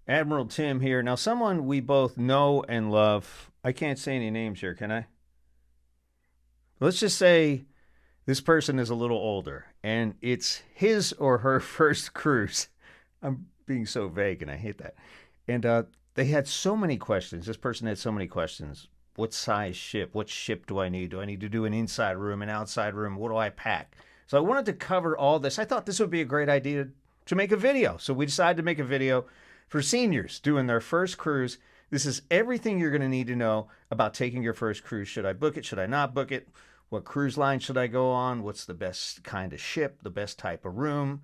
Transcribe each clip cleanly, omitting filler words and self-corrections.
Admiral Tim here. Now, someone we both know and love. I can't say any names here, can I? Let's just say this person is a little older and it's his or her first cruise. I'm being so vague and I hate that. And they had so many questions. This person had so many questions. What size ship? What ship do I need? Do I need to do an inside room, an outside room? What do I pack? So I wanted to cover all this. I thought this would be a great idea to make a video. So we decided to make a video for seniors doing their first cruise. This is everything you're going to need to know about taking your first cruise. Should I book it? Should I not book it? What cruise line should I go on? What's the best kind of ship? The best type of room?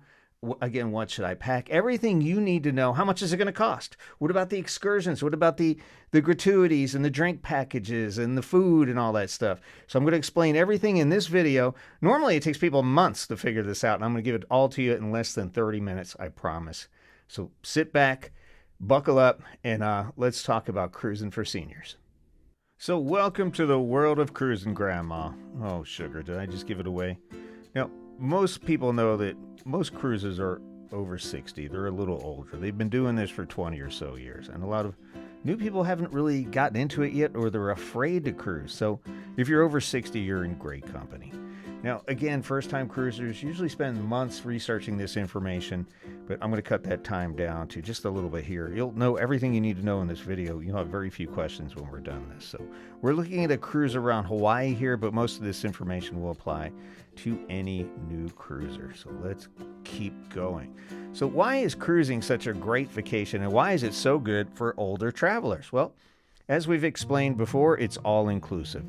Again, what should I pack? Everything you need to know. How much is it going to cost? What about the excursions? What about the gratuities and the drink packages and the food and all that stuff? So I'm going to explain everything in this video. Normally it takes people months to figure this out, and I'm going to give it all to you in less than 30 minutes, I promise. So sit back, buckle up, and let's talk about cruising for seniors. So welcome to the world of cruising, Grandma. Oh, sugar, did I just give it away? Now, most people know that most cruises are over 60. They're a little older. They've been doing this for 20 or so years. And a lot of new people haven't really gotten into it yet, or they're afraid to cruise. So if you're over 60, you're in great company. Now, again, first-time cruisers usually spend months researching this information, but I'm going to cut that time down to just a little bit here. You'll know everything you need to know in this video. You'll have very few questions when we're done this. So we're looking at a cruise around Hawaii here, but most of this information will apply to any new cruiser. So let's keep going. So why is cruising such a great vacation, and why is it so good for older travelers? Well, as we've explained before, it's all-inclusive.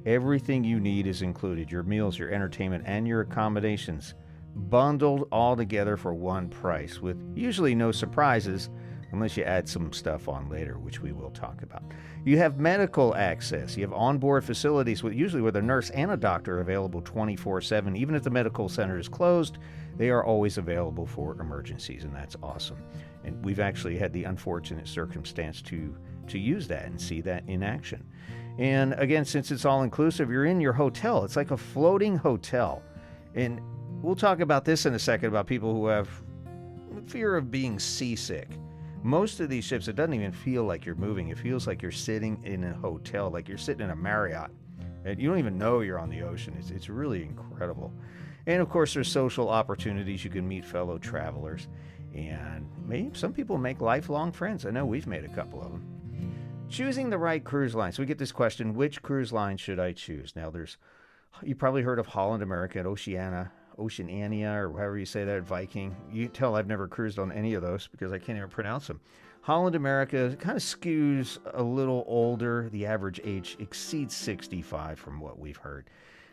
Everything you need is included, your meals, your entertainment, and your accommodations, bundled all together for one price, with usually no surprises unless you add some stuff on later, which we will talk about. You have medical access. You have onboard facilities usually with a nurse and a doctor available 24/7. Even if the medical center is closed, they are always available for emergencies, and that's awesome. And we've actually had the unfortunate circumstance to use that and see that in action. And again, since it's all inclusive, you're in your hotel. It's like a floating hotel. And we'll talk about this in a second, about people who have fear of being seasick. Most of these ships, it doesn't even feel like you're moving. It feels like you're sitting in a hotel, like you're sitting in a Marriott. And you don't even know you're on the ocean. It's really incredible. And of course, there's social opportunities. You can meet fellow travelers. And maybe some people make lifelong friends. I know we've made a couple of them. Choosing the right cruise line. So we get this question, which cruise line should I choose? Now, you probably heard of Holland America at Oceania, or however you say that, Viking. You can tell I've never cruised on any of those because I can't even pronounce them. Holland America kind of skews a little older. The average age exceeds 65 from what we've heard.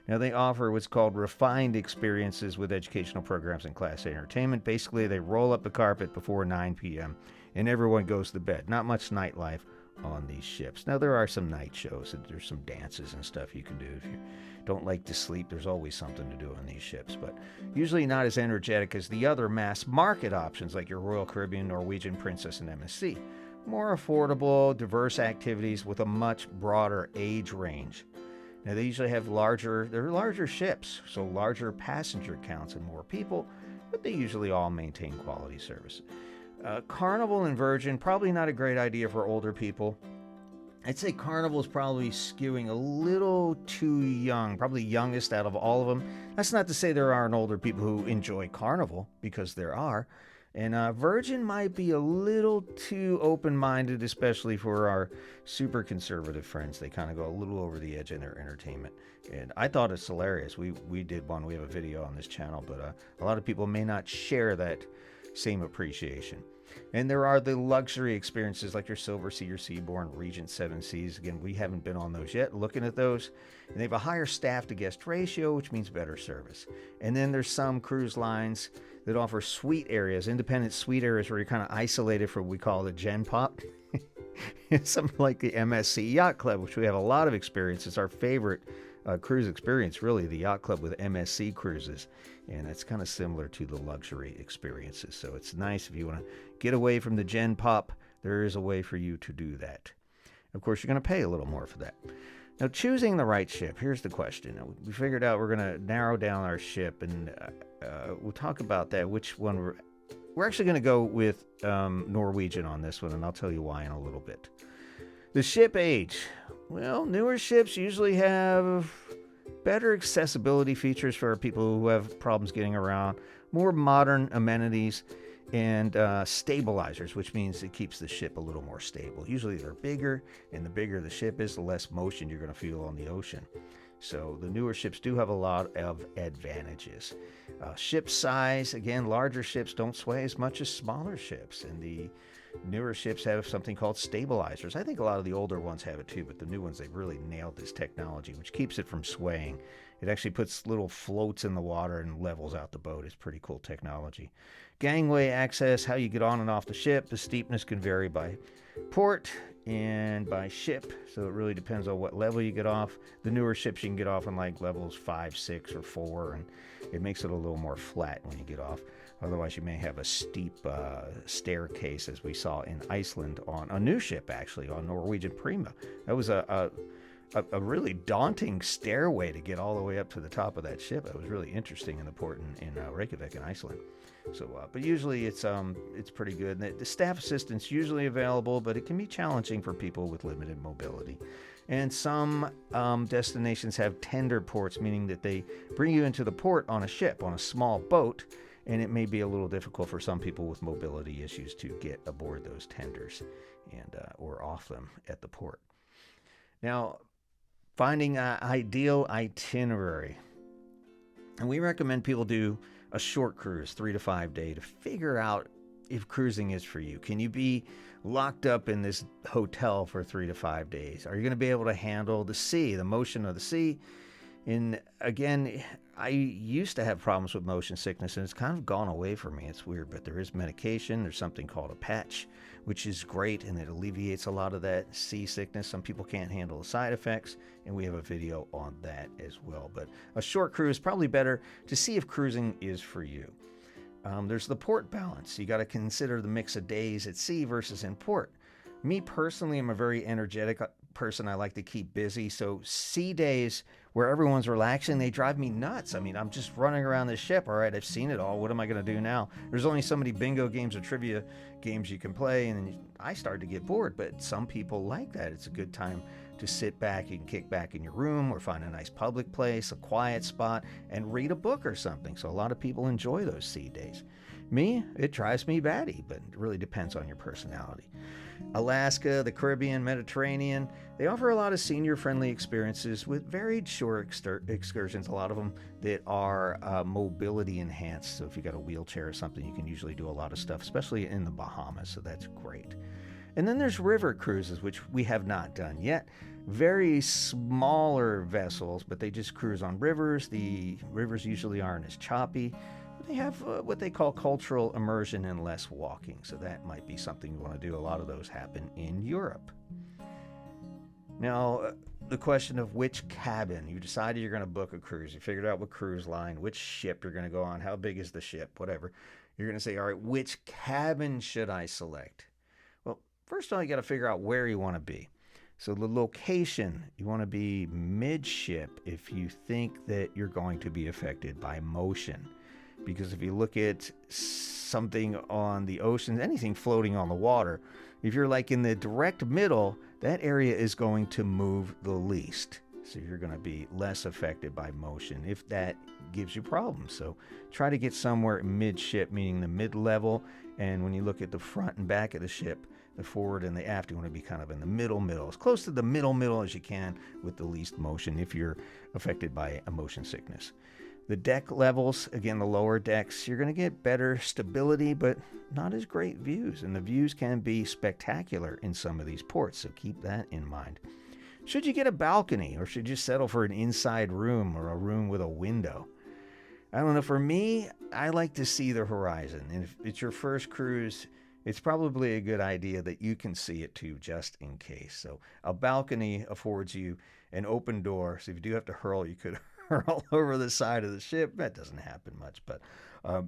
Now, they offer what's called refined experiences with educational programs and class entertainment. Basically, they roll up the carpet before 9 p.m. and everyone goes to bed. Not much nightlife on these ships. Now, there are some night shows, and there's some dances and stuff you can do. If you don't like to sleep, there's always something to do on these ships, but usually not as energetic as the other mass market options like your Royal Caribbean, Norwegian, Princess, and MSC. More affordable, diverse activities with a much broader age range. Now, they usually have larger ships, so larger passenger counts and more people, but they usually all maintain quality service. Carnival and Virgin, probably not a great idea for older people. I'd say Carnival is probably skewing a little too young, probably youngest out of all of them. That's not to say there aren't older people who enjoy Carnival, because there are. And Virgin might be a little too open-minded, especially for our super conservative friends. They kind of go a little over the edge in their entertainment. And I thought it's hilarious. We did one. We have a video on this channel, but a lot of people may not share that same appreciation. And there are the luxury experiences like your Silver Sea, your Seabourn, Regent Seven Seas. Again, we haven't been on those yet. Looking at those, and they have a higher staff to guest ratio, which means better service. And then there's some cruise lines that offer suite areas, independent suite areas where you're kind of isolated from what we call the Gen Pop. Something like the MSC Yacht Club, which we have a lot of experience. It's our favorite cruise experience, really, the Yacht Club with MSC cruises. And it's kind of similar to the luxury experiences. So it's nice if you want to get away from the Gen Pop, there is a way for you to do that. Of course, you're going to pay a little more for that. Now, choosing the right ship, here's the question. Now, we figured out we're going to narrow down our ship, and we'll talk about that, which one we're actually going to go with Norwegian on this one, and I'll tell you why in a little bit. The ship age. Well, newer ships usually have better accessibility features for people who have problems getting around, more modern amenities, and stabilizers, which means it keeps the ship a little more stable. Usually they're bigger, and the bigger the ship is, the less motion you're going to feel on the ocean. So the newer ships do have a lot of advantages. Ship size, again, larger ships don't sway as much as smaller ships, and the newer ships have something called stabilizers. I think a lot of the older ones have it too, but the new ones, they've really nailed this technology, which keeps it from swaying. It actually puts little floats in the water and levels out the boat. It's pretty cool technology. Gangway access, how you get on and off the ship. The steepness can vary by port and by ship, so it really depends on what level you get off. The newer ships you can get off on like levels 5, 6, or 4, and it makes it a little more flat when you get off. Otherwise, you may have a steep staircase, as we saw in Iceland on a new ship, actually, on Norwegian Prima. That was a really daunting stairway to get all the way up to the top of that ship. It was really interesting in the port in Reykjavik in Iceland. So, but usually it's pretty good. The staff assistance usually available, but it can be challenging for people with limited mobility. And some destinations have tender ports, meaning that they bring you into the port on a ship, on a small boat, and it may be a little difficult for some people with mobility issues to get aboard those tenders and or off them at the port. Now, finding an ideal itinerary. And we recommend people do a short cruise, 3 to 5 day, to figure out if cruising is for you. Can you be locked up in this hotel for 3 to 5 days? Are you going to be able to handle the sea, the motion of the sea? And again, I used to have problems with motion sickness, and it's kind of gone away for me. It's weird, but there is medication. There's something called a patch, which is great, and it alleviates a lot of that seasickness. Some people can't handle the side effects, and we have a video on that as well. But a short cruise is probably better to see if cruising is for you. There's the port balance. You got to consider the mix of days at sea versus in port. Me personally, I'm a very energetic person. I like to keep busy. So sea days where everyone's relaxing, they drive me nuts. I mean, I'm just running around this ship. All right, I've seen it all. What am I going to do now? There's only so many bingo games or trivia games you can play, and I start to get bored. But some people like that. It's a good time to sit back. You can kick back in your room or find a nice public place, a quiet spot, and read a book or something. So a lot of people enjoy those sea days. Me, it drives me batty, but it really depends on your personality. Alaska, the Caribbean, Mediterranean, they offer a lot of senior-friendly experiences with varied shore excursions, a lot of them that are mobility enhanced. So if you got a wheelchair or something, you can usually do a lot of stuff, especially in the Bahamas, so that's great. And then there's river cruises, which we have not done yet. Very smaller vessels, but they just cruise on rivers. The rivers usually aren't as choppy. They have what they call cultural immersion and less walking, so that might be something you want to do. A lot of those happen in Europe. Now, the question of which cabin. You decided you're going to book a cruise. You figured out what cruise line, which ship you're going to go on, how big is the ship, whatever. You're going to say, all right, which cabin should I select? Well, first of all, you got to figure out where you want to be. So the location, you want to be midship if you think that you're going to be affected by motion. Because if you look at something on the ocean, anything floating on the water, if you're like in the direct middle, that area is going to move the least. So you're going to be less affected by motion if that gives you problems. So try to get somewhere midship, meaning the mid-level. And when you look at the front and back of the ship, the forward and the aft, you want to be kind of in the middle, as close to the middle as you can with the least motion if you're affected by a motion sickness. The deck levels, again, the lower decks, you're going to get better stability, but not as great views. And the views can be spectacular in some of these ports, so keep that in mind. Should you get a balcony, or should you settle for an inside room or a room with a window? I don't know. For me, I like to see the horizon. And if it's your first cruise, it's probably a good idea that you can see it too, just in case. So a balcony affords you an open door. So if you do have to hurl, you could all over the side of the ship. That doesn't happen much, but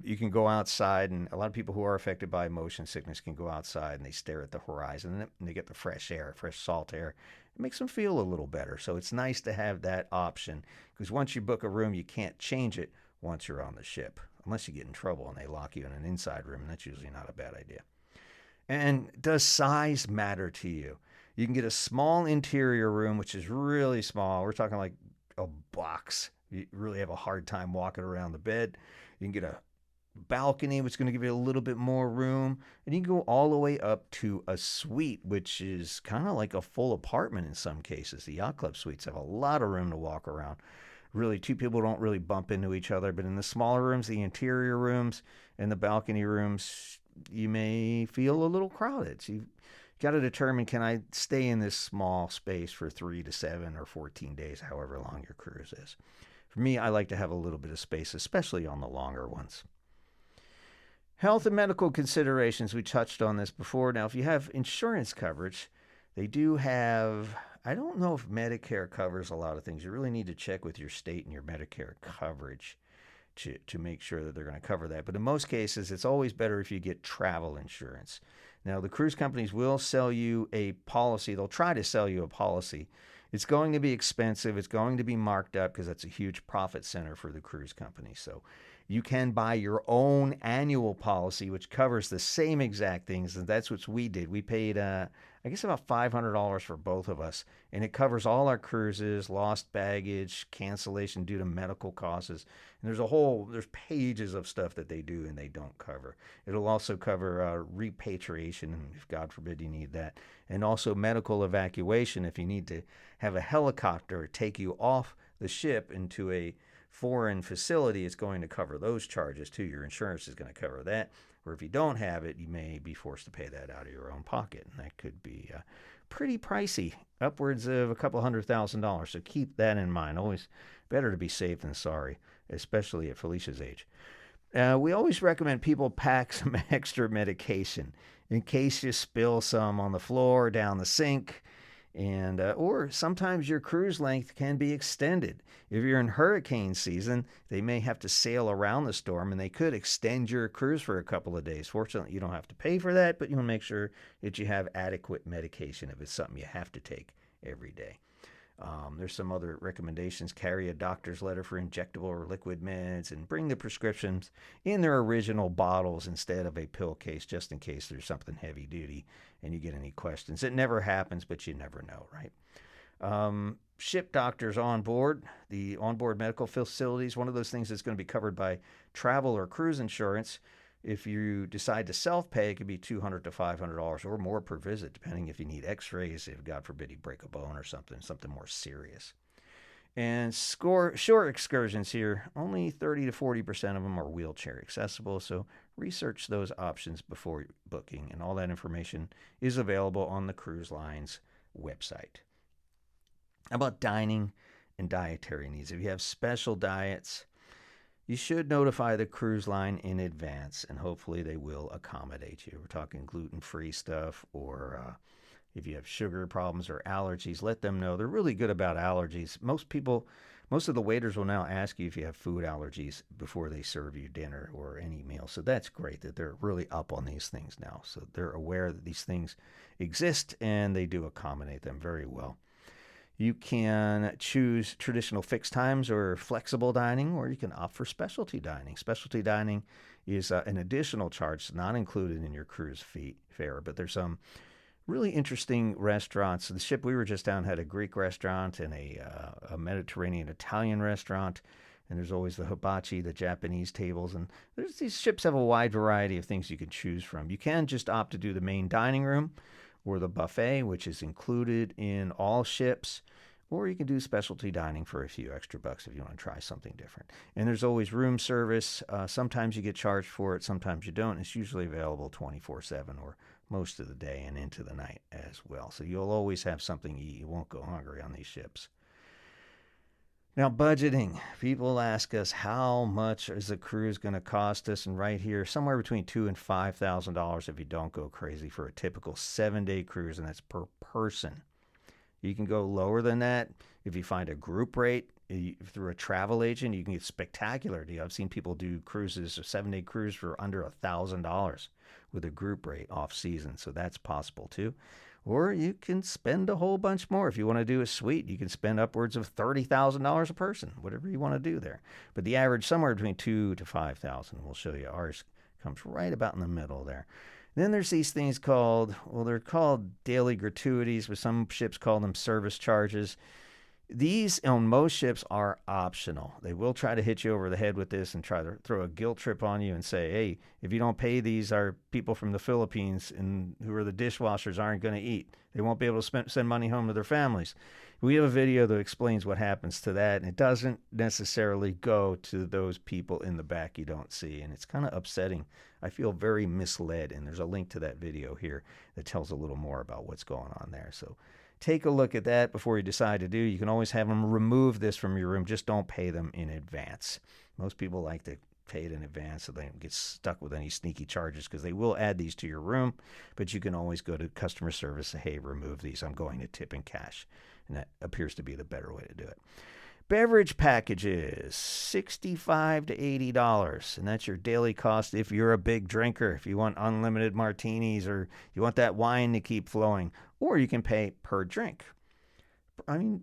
you can go outside, and a lot of people who are affected by motion sickness can go outside and they stare at the horizon and they get the fresh air, fresh salt air. It makes them feel a little better. So it's nice to have that option, because once you book a room, you can't change it once you're on the ship. unless you get in trouble and they lock you in an inside room. And that's usually not a bad idea. And does size matter to you? You can get a small interior room, which is really small. We're talking like a box. You really have a hard time walking around the bed. You can get a balcony, which is going to give you a little bit more room. And you can go all the way up to a suite, which is kind of like a full apartment in some cases. The yacht club suites have a lot of room to walk around. Really, two people don't really bump into each other. But in the smaller rooms, the interior rooms and the balcony rooms, you may feel a little crowded. So you've got to determine, can I stay in this small space for 3 to 7 or 14 days, however long your cruise is. For me, I like to have a little bit of space, especially on the longer ones. Health and medical considerations, we touched on this before. Now, if you have insurance coverage, they do have, I don't know if Medicare covers a lot of things. You really need to check with your state and your Medicare coverage to make sure that they're going to cover that. But in most cases, it's always better if you get travel insurance. Now, the cruise companies will sell you a policy. They'll try to sell you a policy. It's going to be expensive. It's going to be marked up because that's a huge profit center for the cruise company. So you can buy your own annual policy, which covers the same exact things. And that's what we did. We paid, I guess, about $500 for both of us. And it covers all our cruises, lost baggage, cancellation due to medical causes. And there's pages of stuff that they do and they don't cover. It'll also cover repatriation, if God forbid you need that. And also medical evacuation if you need to have a helicopter take you off the ship into a foreign facility. It's going to cover those charges too. Your insurance is going to cover that. Or if you don't have it, you may be forced to pay that out of your own pocket. And that could be pretty pricey, upwards of a couple $100,000. So keep that in mind. Always better to be safe than sorry, especially at Felicia's age. We always recommend people pack some extra medication in case you spill some on the floor, down the sink. And or sometimes your cruise length can be extended. If you're in hurricane season, they may have to sail around the storm and they could extend your cruise for a couple of days. Fortunately, you don't have to pay for that, but you want to make sure that you have adequate medication if it's something you have to take every day. There's some other recommendations. Carry a doctor's letter for injectable or liquid meds and bring the prescriptions in their original bottles instead of a pill case, just in case there's something heavy duty and you get any questions. It never happens, but you never know, right? Ship doctors on board, the onboard medical facilities, one of those things that's going to be covered by travel or cruise insurance. If you decide to self-pay, it could be $200 to $500 or more per visit, depending if you need x-rays, if God forbid you break a bone or something more serious. And shore excursions here, only 30 to 40% of them are wheelchair accessible, so research those options before booking, and all that information is available on the cruise line's website. How about dining and dietary needs? If you have special diets, you should notify the cruise line in advance, and hopefully they will accommodate you. We're talking gluten-free stuff, or if you have sugar problems or allergies, let them know. They're really good about allergies. Most of the waiters will now ask you if you have food allergies before they serve you dinner or any meal. So that's great that they're really up on these things now. So they're aware that these things exist, and they do accommodate them very well. You can choose traditional fixed times or flexible dining, or you can opt for specialty dining. Specialty dining is an additional charge not included in your cruise fare, but there's some really interesting restaurants. The ship we were just on had a Greek restaurant and a Mediterranean Italian restaurant, and there's always the hibachi, the Japanese tables, and these ships have a wide variety of things you can choose from. You can just opt to do the main dining room or the buffet, which is included in all ships, or you can do specialty dining for a few extra bucks if you want to try something different. And there's always room service. Sometimes you get charged for it, sometimes you don't. It's usually available 24/7 or most of the day and into the night as well. So you'll always have something to eat. You won't go hungry on these ships. Now, budgeting. People ask us, how much is a cruise going to cost us? And right here, somewhere between $2,000 and $5,000 if you don't go crazy for a typical 7-day cruise, and that's per person. You can go lower than that if you find a group rate. through a travel agent, you can get spectacular deal. I've seen people do cruises, a 7-day cruise for under $1,000 with a group rate off season. So that's possible too. Or you can spend a whole bunch more. If you want to do a suite, you can spend upwards of $30,000 a person, whatever you want to do there. But the average somewhere between $2,000 to $5,000. We'll show you. Ours comes right about in the middle there. Then there's these things called, well, they're called daily gratuities, but some ships call them service charges. These on most ships are optional. They will try to hit you over the head with this and try to throw a guilt trip on you and say, hey, if you don't pay these, our people from the Philippines and who are the dishwashers aren't going to eat. They won't be able to send money home to their families. We have a video that explains what happens to that, and it doesn't necessarily go to those people in the back you don't see, and it's kind of upsetting. I feel very misled, and there's a link to that video here that tells a little more about what's going on there. So take a look at that before you decide to do. You can always have them remove this from your room. Just don't pay them in advance. Most people like to pay it in advance so they don't get stuck with any sneaky charges, because they will add these to your room, but you can always go to customer service and say, hey, remove these. I'm going to tip in cash. And that appears to be the better way to do it. Beverage packages, $65 to $80. And that's your daily cost if you're a big drinker, if you want unlimited martinis or you want that wine to keep flowing. Or you can pay per drink. I mean,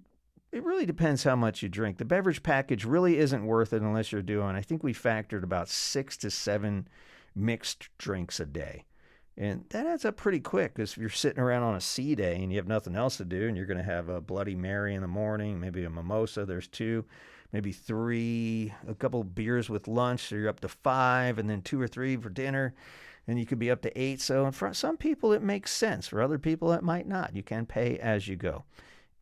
it really depends how much you drink. The beverage package really isn't worth it unless you're doing, I think we factored about 6 to 7 mixed drinks a day. And that adds up pretty quick, because if you're sitting around on a sea day and you have nothing else to do and you're going to have a Bloody Mary in the morning, maybe a mimosa, there's 2, maybe 3, a couple beers with lunch, so you're up to 5, and then 2 or 3 for dinner, and you could be up to 8. So for some people it makes sense. For other people it might not. You can pay as you go,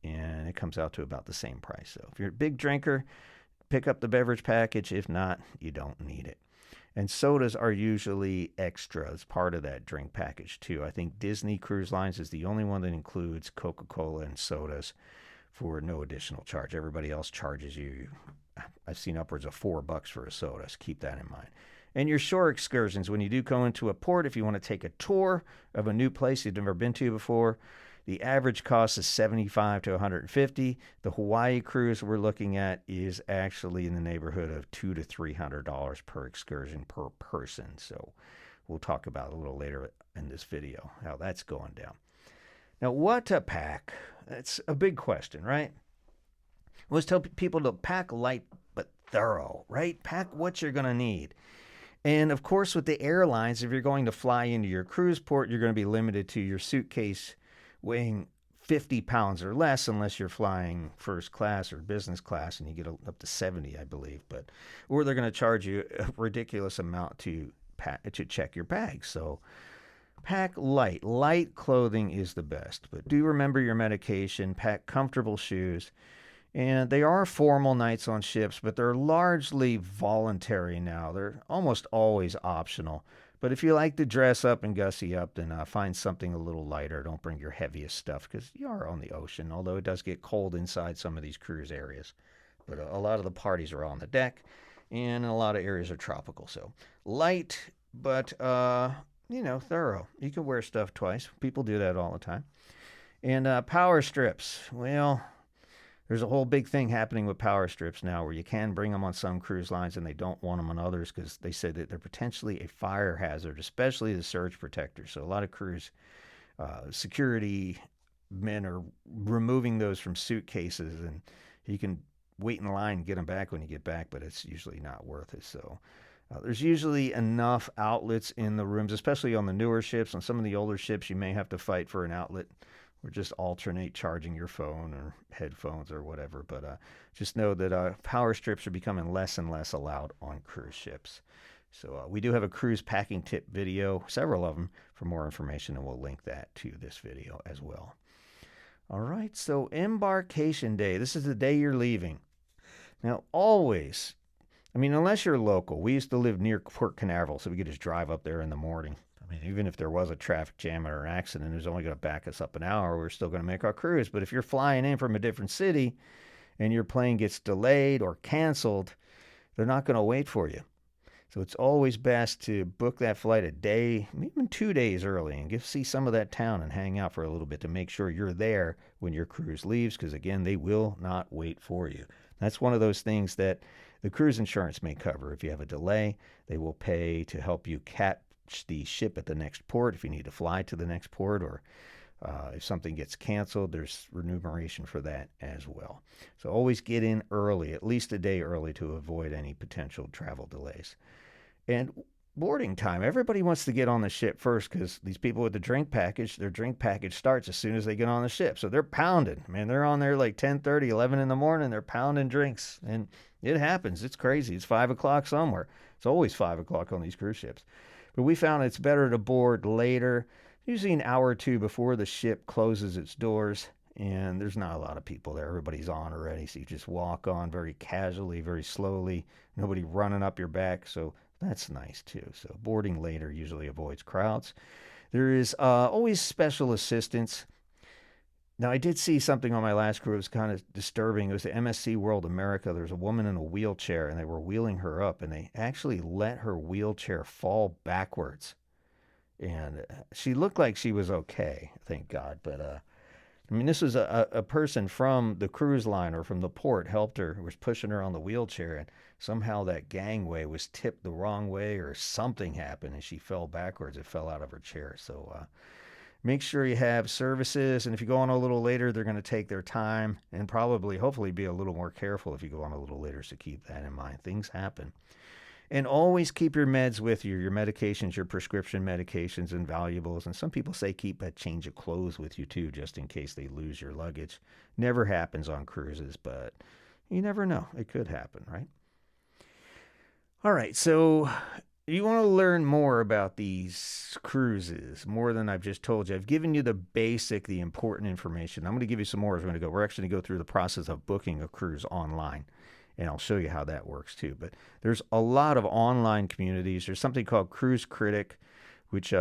and it comes out to about the same price. So if you're a big drinker, pick up the beverage package. If not, you don't need it. And sodas are usually extra as part of that drink package too. I think Disney Cruise Lines is the only one that includes Coca-Cola and sodas for no additional charge. Everybody else charges you. I've seen upwards of $4 for a soda, so keep that in mind. And your shore excursions, when you do go into a port, if you want to take a tour of a new place you've never been to before, the average cost is $75 to $150. The Hawaii cruise we're looking at is actually in the neighborhood of $200 to $300 per excursion per person. So we'll talk about it a little later in this video, how that's going down. Now, what to pack? That's a big question, right? I always tell people to pack light but thorough, right? Pack what you're going to need. And of course, with the airlines, if you're going to fly into your cruise port, you're going to be limited to your suitcase weighing 50 pounds or less, unless you're flying first class or business class, and you get up to 70, I believe. Or they're going to charge you a ridiculous amount to check your bags. So pack light. Light clothing is the best, but do remember your medication. Pack comfortable shoes. And they are formal nights on ships, but they're largely voluntary now. They're almost always optional. But if you like to dress up and gussy up, then find something a little lighter. Don't bring your heaviest stuff, because you are on the ocean, although it does get cold inside some of these cruise areas. But a lot of the parties are on the deck, and a lot of areas are tropical. So light, but, thorough. You can wear stuff twice. People do that all the time. And power strips. Well, there's a whole big thing happening with power strips now, where you can bring them on some cruise lines and they don't want them on others, because they said that they're potentially a fire hazard, especially the surge protectors. So a lot of cruise security men are removing those from suitcases, and you can wait in line and get them back when you get back, but it's usually not worth it. So there's usually enough outlets in the rooms, especially on the newer ships. On some of the older ships, you may have to fight for an outlet, or just alternate charging your phone or headphones or whatever. But just know that power strips are becoming less and less allowed on cruise ships. So we do have a cruise packing tip video, several of them, for more information, and we'll link that to this video as well. All right, so embarkation day. This is the day you're leaving. Now, always, unless you're local. We used to live near Port Canaveral, so we could just drive up there in the morning. Even if there was a traffic jam or an accident, it was only going to back us up an hour. We're still going to make our cruise. But if you're flying in from a different city and your plane gets delayed or canceled, they're not going to wait for you. So it's always best to book that flight a day, even 2 days early, and see some of that town and hang out for a little bit to make sure you're there when your cruise leaves, because, again, they will not wait for you. That's one of those things that the cruise insurance may cover. If you have a delay, they will pay to help you catch the ship at the next port if you need to fly to the next port, or if something gets canceled, there's remuneration for that as well. So always get in early, at least a day early, to avoid any potential travel delays. And boarding time, everybody wants to get on the ship first because these people with the drink package, their drink package starts as soon as they get on the ship. So they're pounding. Man, they're on there like 10:30, 11 in the morning. They're pounding drinks. And it happens. It's crazy. It's 5 o'clock somewhere. It's always 5 o'clock on these cruise ships. But we found it's better to board later, usually an hour or two before the ship closes its doors. And there's not a lot of people there. Everybody's on already. So you just walk on very casually, very slowly. Nobody running up your back. So that's nice too. So boarding later usually avoids crowds. There is always special assistance. Now, I did see something on my last cruise kind of disturbing. It was the MSC World America. There was a woman in a wheelchair, and they were wheeling her up, and they actually let her wheelchair fall backwards. And she looked like she was okay, thank God. But I mean, this was a person from the cruise line or from the port helped her, was pushing her on the wheelchair, and somehow that gangway was tipped the wrong way or something happened, and she fell backwards. It fell out of her chair. So make sure you have services, and if you go on a little later, they're going to take their time and probably, hopefully, be a little more careful if you go on a little later, so keep that in mind. Things happen. And always keep your meds with you, your medications, your prescription medications and valuables. And some people say keep a change of clothes with you too, just in case they lose your luggage. Never happens on cruises, but you never know. It could happen, right? All right, so you want to learn more about these cruises, more than I've just told you. I've given you the basic, the important information. I'm going to give you some more as we're going to go. We're actually going to go through the process of booking a cruise online. And I'll show you how that works too. But there's a lot of online communities. There's something called Cruise Critic, which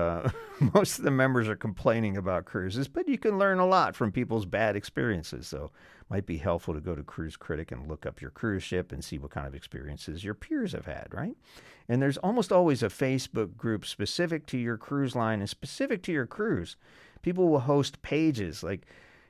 most of the members are complaining about cruises, but you can learn a lot from people's bad experiences. So it might be helpful to go to Cruise Critic and look up your cruise ship and see what kind of experiences your peers have had, right? And there's almost always a Facebook group specific to your cruise line and specific to your cruise. People will host pages like,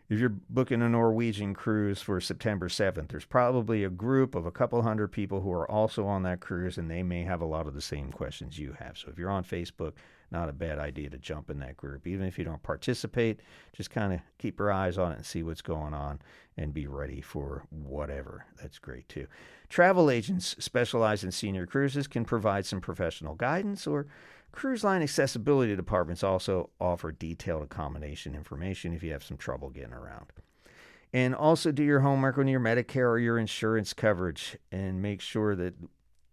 if you're booking a Norwegian cruise for September 7th, there's probably a group of a couple hundred people who are also on that cruise, and they may have a lot of the same questions you have. So if you're on Facebook, not a bad idea to jump in that group. Even if you don't participate, just kind of keep your eyes on it and see what's going on and be ready for whatever. That's great too. Travel agents specialized in senior cruises can provide some professional guidance, or cruise line accessibility departments also offer detailed accommodation information if you have some trouble getting around. And also do your homework on your Medicare or your insurance coverage and make sure that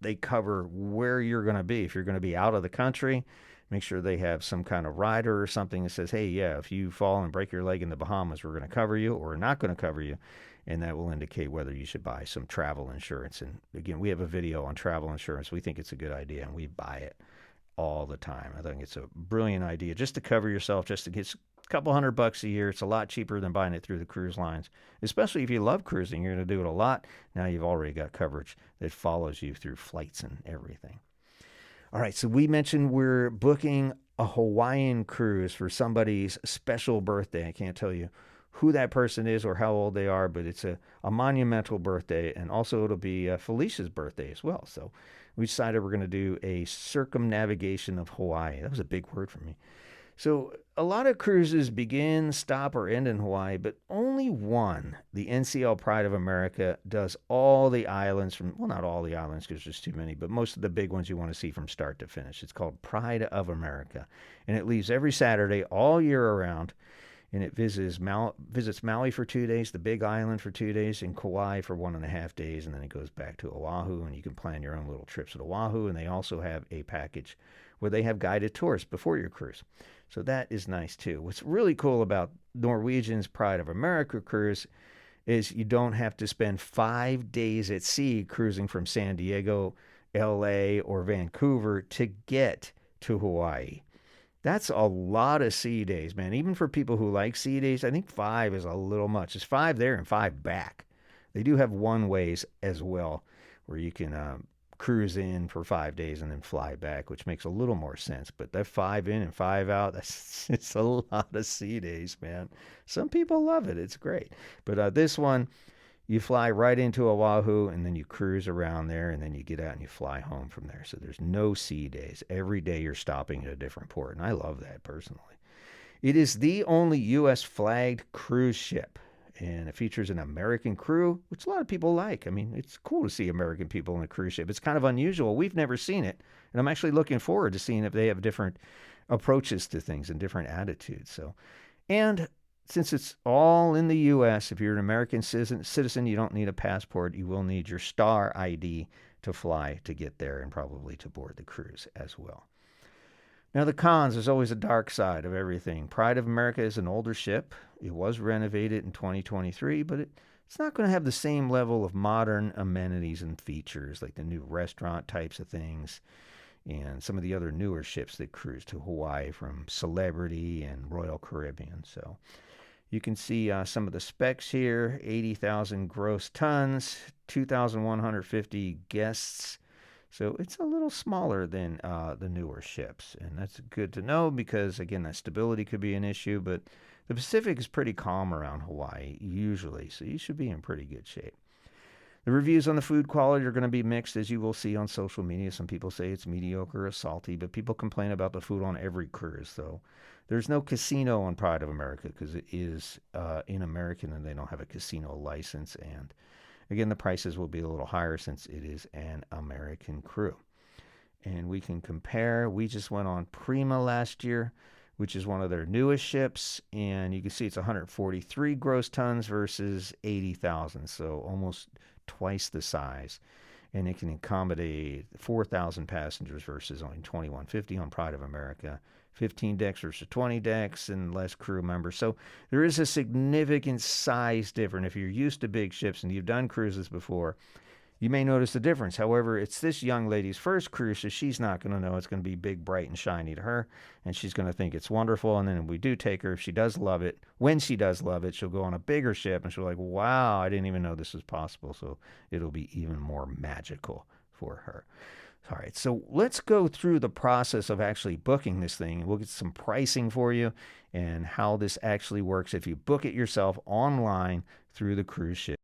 they cover where you're going to be. If you're going to be out of the country, make sure they have some kind of rider or something that says, hey, yeah, if you fall and break your leg in the Bahamas, we're going to cover you, or we're not going to cover you. And that will indicate whether you should buy some travel insurance. And again, we have a video on travel insurance. We think it's a good idea, and we buy it all the time. I think it's a brilliant idea just to cover yourself, just to get a couple $100 a year. It's a lot cheaper than buying it through the cruise lines, especially if you love cruising. You're going to do it a lot. Now you've already got coverage that follows you through flights and everything. All right, so we mentioned we're booking a Hawaiian cruise for somebody's special birthday. I can't tell you who that person is or how old they are, but it's a monumental birthday, and also it'll be Felicia's birthday as well. So we decided we're going to do a circumnavigation of Hawaii. That was a big word for me. So a lot of cruises begin, stop, or end in Hawaii, but only one, the NCL Pride of America, does all the islands from, well, not all the islands because there's too many, but most of the big ones you want to see from start to finish. It's called Pride of America, and it leaves every Saturday all year around, and it visits Maui for 2 days, the Big Island for 2 days, and Kauai for 1.5 days, and then it goes back to Oahu, and you can plan your own little trips at Oahu, and they also have a package where they have guided tours before your cruise. So that is nice too. What's really cool about Norwegian's Pride of America cruise is you don't have to spend 5 days at sea cruising from San Diego, LA, or Vancouver to get to Hawaii. That's a lot of sea days, man. Even for people who like sea days, I think 5 is a little much. It's 5 there and 5 back. They do have one ways as well where you can cruise in for 5 days and then fly back, which makes a little more sense. But that 5 in and 5 out, it's a lot of sea days, man. Some people love it. It's great. But this one, You fly right into Oahu, and then you cruise around there, and then you get out and you fly home from there. So there's no sea days. Every day you're stopping at a different port, and I love that personally. It is the only U.S. flagged cruise ship, and it features an American crew, which a lot of people like. I mean, it's cool to see American people in a cruise ship. It's kind of unusual. We've never seen it, and I'm actually looking forward to seeing if they have different approaches to things and different attitudes. So, and since it's all in the U.S., if you're an American citizen, you don't need a passport. You will need your star ID to fly to get there and probably to board the cruise as well. Now, the cons, there's always a dark side of everything. Pride of America is an older ship. It was renovated in 2023, but it's not going to have the same level of modern amenities and features like the new restaurant types of things and some of the other newer ships that cruise to Hawaii from Celebrity and Royal Caribbean. So you can see some of the specs here: 80,000 gross tons, 2,150 guests. So it's a little smaller than the newer ships. And that's good to know because, again, that stability could be an issue. But the Pacific is pretty calm around Hawaii usually, so you should be in pretty good shape. The reviews on the food quality are going to be mixed, as you will see on social media. Some people say it's mediocre or salty, but people complain about the food on every cruise. So there's no casino on Pride of America because it is in American and they don't have a casino license. And again, the prices will be a little higher since it is an American crew. And we can compare. We just went on Prima last year, which is one of their newest ships. And you can see it's 143 gross tons versus 80,000. So almost twice the size. And it can accommodate 4,000 passengers versus only 2,150 on Pride of America. 15 decks versus 20 decks and less crew members. So there is a significant size difference. If you're used to big ships and you've done cruises before, you may notice the difference. However, it's this young lady's first cruise, so she's not going to know it's going to be big, bright, and shiny to her, and she's going to think it's wonderful. And then we do take her, if she does love it, when she does love it, she'll go on a bigger ship, and she'll be like, wow, I didn't even know this was possible. So it'll be even more magical for her. All right, so let's go through the process of actually booking this thing. We'll get some pricing for you and how this actually works if you book it yourself online through the cruise ship.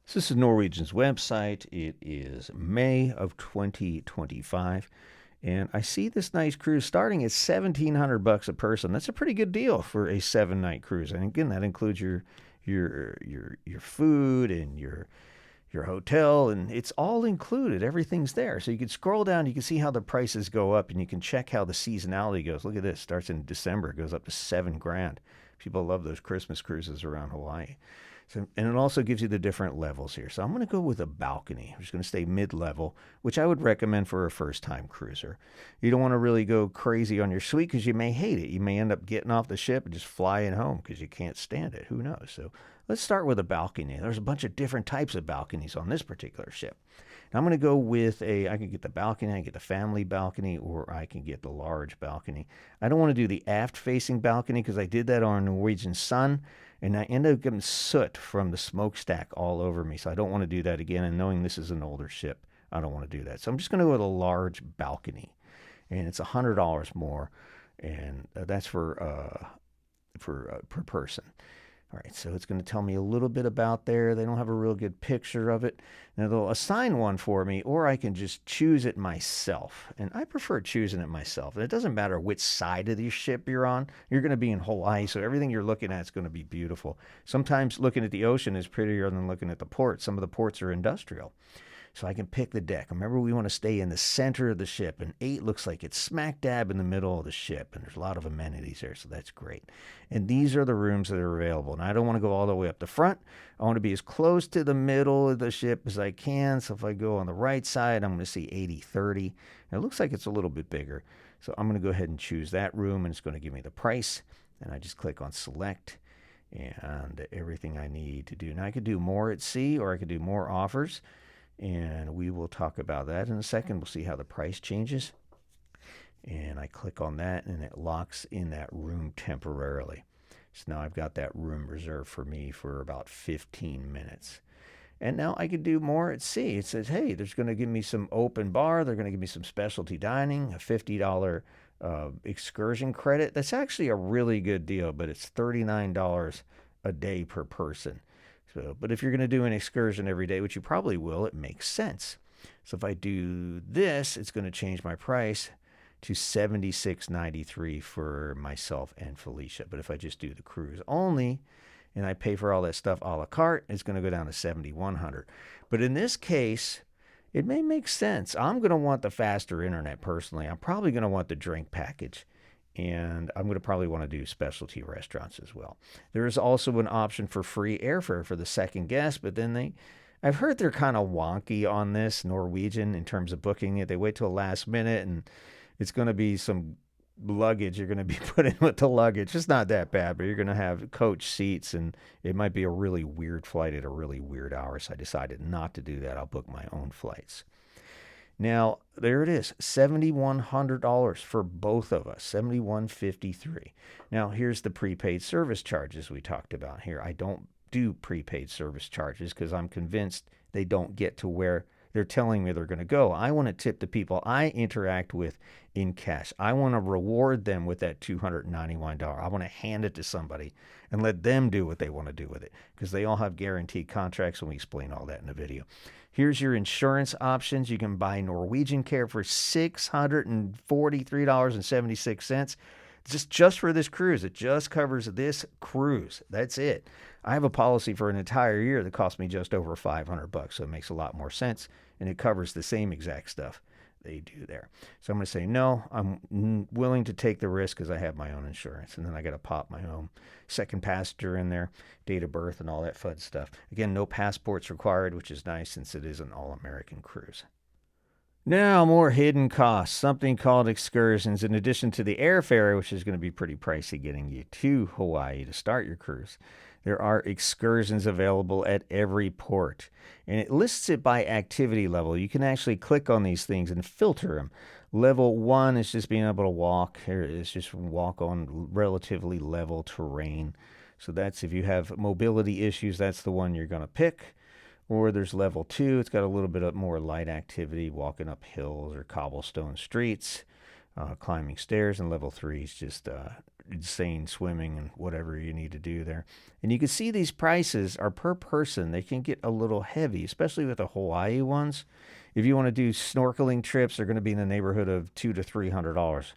So this is Norwegian's website. It is May of 2025. And I see this nice cruise starting at $1,700 a person. That's a pretty good deal for a 7-night cruise. And again, that includes your food and your hotel, and it's all included. Everything's there. So you can scroll down, you can see how the prices go up, and you can check how the seasonality goes. Look at this. Starts in December, it goes up to $7,000. People love those Christmas cruises around Hawaii. So, and it also gives you the different levels here. So I'm going to go with a balcony. I'm just going to stay mid-level, which I would recommend for a first-time cruiser. You don't want to really go crazy on your suite because you may hate it. You may end up getting off the ship and just flying home because you can't stand it. Who knows? So let's start with a balcony. There's a bunch of different types of balconies on this particular ship. Now I'm going to go with I can get the balcony, I can get the family balcony, or I can get the large balcony. I don't want to do the aft-facing balcony because I did that on Norwegian Sun, and I ended up getting soot from the smokestack all over me. So I don't want to do that again. And knowing this is an older ship, I don't want to do that. So I'm just going to go with a large balcony, and it's $100 more, and that's per person. All right, so it's going to tell me a little bit about there. They don't have a real good picture of it. Now, they'll assign one for me, or I can just choose it myself. And I prefer choosing it myself. And it doesn't matter which side of the ship you're on. You're going to be in Hawaii, so everything you're looking at is going to be beautiful. Sometimes looking at the ocean is prettier than looking at the port. Some of the ports are industrial. So I can pick the deck. Remember, we want to stay in the center of the ship, and 8 looks like it's smack dab in the middle of the ship, and there's a lot of amenities there, so that's great. And these are the rooms that are available. And I don't want to go all the way up the front. I want to be as close to the middle of the ship as I can. So if I go on the right side, I'm going to see 80/30. And it looks like it's a little bit bigger. So I'm going to go ahead and choose that room, and it's going to give me the price. And I just click on select and everything I need to do. Now I could do more at sea, or I could do more offers. And we will talk about that in a second. We'll see how the price changes. And I click on that, and it locks in that room temporarily. So now I've got that room reserved for me for about 15 minutes. And now I can do more at sea. It says, hey, there's going to give me some open bar. They're going to give me some specialty dining, a $50 excursion credit. That's actually a really good deal, but it's $39 a day per person. So, but if you're going to do an excursion every day, which you probably will, it makes sense. So if I do this, it's going to change my price to $76.93 for myself and Felicia. But if I just do the cruise only and I pay for all that stuff a la carte, it's going to go down to $7,100. But in this case, it may make sense. I'm going to want the faster internet personally. I'm probably going to want the drink package. And I'm going to probably want to do specialty restaurants as well. There is also an option for free airfare for the second guest, but then I've heard they're kind of wonky on this, Norwegian, in terms of booking it. They wait till the last minute, and it's going to be some luggage you're going to be putting with the luggage. It's not that bad, but you're going to have coach seats, and it might be a really weird flight at a really weird hour, so I decided not to do that. I'll book my own flights. Now, there it is, $7,100 for both of us, $7,153. Now, here's the prepaid service charges we talked about here. I don't do prepaid service charges because I'm convinced they don't get to where they're telling me they're going to go. I want to tip the people I interact with in cash. I want to reward them with that $291. I want to hand it to somebody and let them do what they want to do with it because they all have guaranteed contracts, and we explain all that in the video. Here's your insurance options. You can buy Norwegian Care for $643.76. Just for this cruise. It just covers this cruise. That's it. I have a policy for an entire year that cost me just over $500, so it makes a lot more sense, and it covers the same exact stuff they do there. So I'm going to say no. I'm willing to take the risk because I have my own insurance, and then I got to pop my own second passenger in there, date of birth, and all that fun stuff. Again, no passports required, which is nice since it is an all-American cruise. Now, more hidden costs, something called excursions. In addition to the airfare, which is going to be pretty pricey getting you to Hawaii to start your cruise, there are excursions available at every port. And it lists it by activity level. You can actually click on these things and filter them. Level 1 is just being able to walk. Here it is, just walk on relatively level terrain. So that's if you have mobility issues, that's the one you're going to pick. Or there's level 2. It's got a little bit of more light activity, walking up hills or cobblestone streets, climbing stairs. And level 3 is just insane swimming and whatever you need to do there. And you can see these prices are per person. They can get a little heavy, especially with the Hawaii ones. If you want to do snorkeling trips, they're going to be in the neighborhood of $200 to $300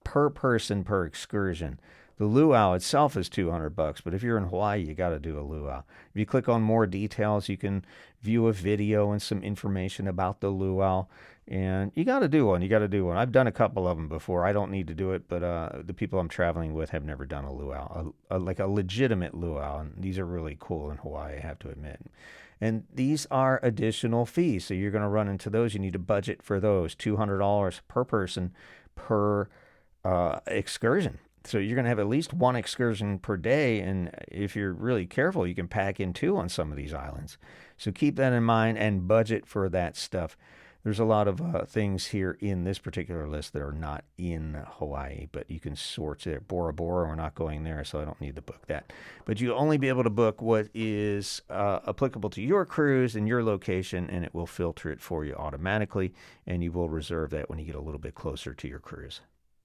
per person per excursion. The luau itself is $200, but if you're in Hawaii, you got to do a luau. If you click on more details, you can view a video and some information about the luau, and you got to do one. You got to do one. I've done a couple of them before. I don't need to do it, but the people I'm traveling with have never done a luau, like a legitimate luau, and these are really cool in Hawaii, I have to admit. And these are additional fees, so you're going to run into those. You need to budget for those, $200 per person per excursion. So you're going to have at least one excursion per day, and if you're really careful, you can pack in 2 on some of these islands. So keep that in mind and budget for that stuff. There's a lot of things here in this particular list that are not in Hawaii, but you can sort it. Bora Bora, we're not going there, so I don't need to book that. But you'll only be able to book what is applicable to your cruise and your location, and it will filter it for you automatically, and you will reserve that when you get a little bit closer to your cruise.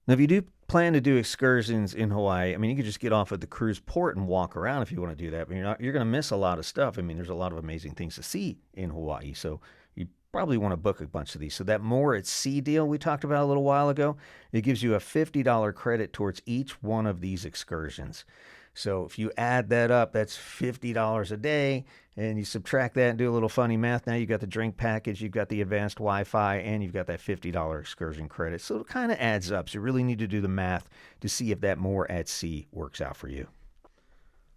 Now, if you do plan to do excursions in Hawaii, I mean, you could just get off at the cruise port and walk around if you want to do that, but you're going to miss a lot of stuff. I mean, there's a lot of amazing things to see in Hawaii, so you probably want to book a bunch of these. So that More at Sea deal we talked about a little while ago, it gives you a $50 credit towards each one of these excursions. So if you add that up, that's $50 a day, and you subtract that and do a little funny math. Now you've got the drink package, you've got the advanced Wi-Fi, and you've got that $50 excursion credit. So it kind of adds up. So you really need to do the math to see if that More at Sea works out for you.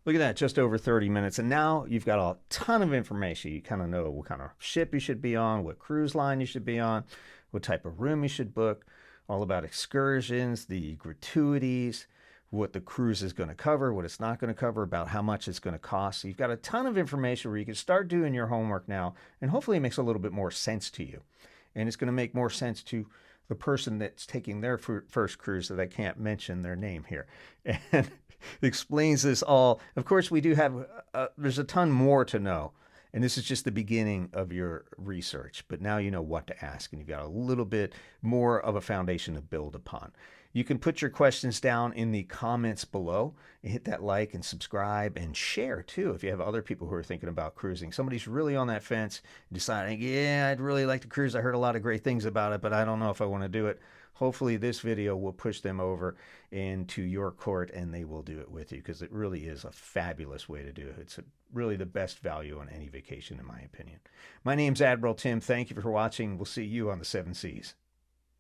Look at that, just over 30 minutes. And now you've got a ton of information. You kind of know what kind of ship you should be on, what cruise line you should be on, what type of room you should book, all about excursions, the gratuities, what the cruise is going to cover, what it's not going to cover, about how much it's going to cost. So you've got a ton of information where you can start doing your homework now, and hopefully it makes a little bit more sense to you. And it's going to make more sense to the person that's taking their first cruise that I can't mention their name here. And explains this all. Of course, we do have, there's a ton more to know. And this is just the beginning of your research. But now you know what to ask, and you've got a little bit more of a foundation to build upon. You can put your questions down in the comments below and hit that like and subscribe and share too if you have other people who are thinking about cruising. Somebody's really on that fence, deciding, yeah, I'd really like to cruise. I heard a lot of great things about it, but I don't know if I want to do it. Hopefully, this video will push them over into your court and they will do it with you, because it really is a fabulous way to do it. It's really the best value on any vacation, in my opinion. My name's Admiral Tim. Thank you for watching. We'll see you on the 7 Seas.